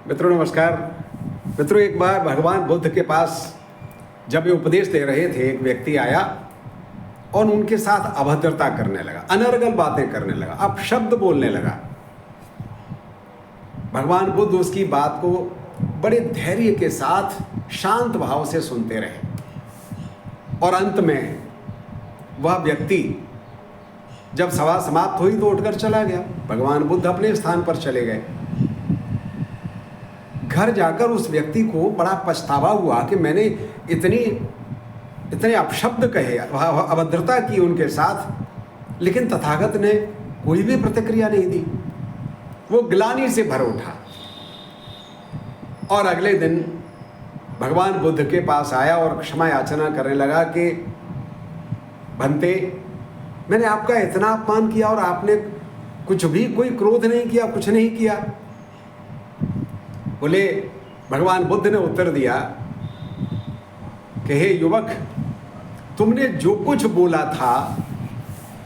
मित्रों नमस्कार। मित्रों, एक बार भगवान बुद्ध के पास जब ये उपदेश दे रहे थे, एक व्यक्ति आया और उनके साथ अभद्रता करने लगा, अनर्गल बातें करने लगा, अपशब्द बोलने लगा। भगवान बुद्ध उसकी बात को बड़े धैर्य के साथ शांत भाव से सुनते रहे और अंत में वह व्यक्ति जब सभा समाप्त हुई तो उठकर चला गया। भगवान बुद्ध अपने स्थान पर चले गए। घर जाकर उस व्यक्ति को बड़ा पछतावा हुआ कि मैंने इतने अपशब्द कहे, अभद्रता की उनके साथ, लेकिन तथागत ने कोई भी प्रतिक्रिया नहीं दी। वो ग्लानि से भर उठा और अगले दिन भगवान बुद्ध के पास आया और क्षमा याचना करने लगा कि भंते, मैंने आपका इतना अपमान किया और आपने कुछ भी, कोई क्रोध नहीं किया, कुछ नहीं किया। बोले, भगवान बुद्ध ने उत्तर दिया कि हे युवक, तुमने जो कुछ बोला था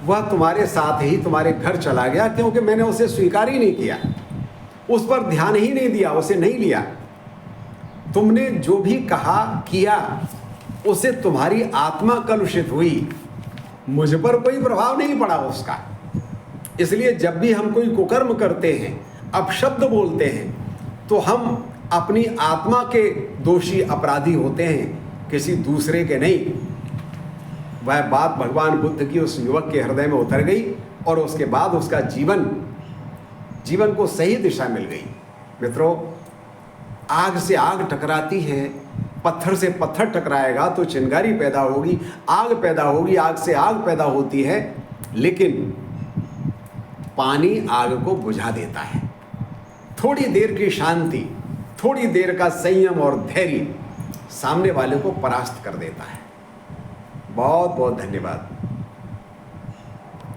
वह तुम्हारे साथ ही तुम्हारे घर चला गया, क्योंकि मैंने उसे स्वीकार ही नहीं किया, उस पर ध्यान ही नहीं दिया, उसे नहीं लिया। तुमने जो भी कहा किया उसे तुम्हारी आत्मा कलुषित हुई, मुझ पर कोई प्रभाव नहीं पड़ा उसका। इसलिए जब भी हम कोई कुकर्म करते हैं, अपशब्द बोलते हैं, तो हम अपनी आत्मा के दोषी अपराधी होते हैं, किसी दूसरे के नहीं। वह बात भगवान बुद्ध की उस युवक के हृदय में उतर गई और उसके बाद उसका जीवन को सही दिशा मिल गई। मित्रों, आग से आग टकराती है, पत्थर से पत्थर टकराएगा तो चिंगारी पैदा होगी, आग पैदा होगी, आग से आग पैदा होती है, लेकिन पानी आग को बुझा देता है। थोड़ी देर की शांति, थोड़ी देर का संयम और धैर्य सामने वाले को परास्त कर देता है। बहुत बहुत धन्यवाद।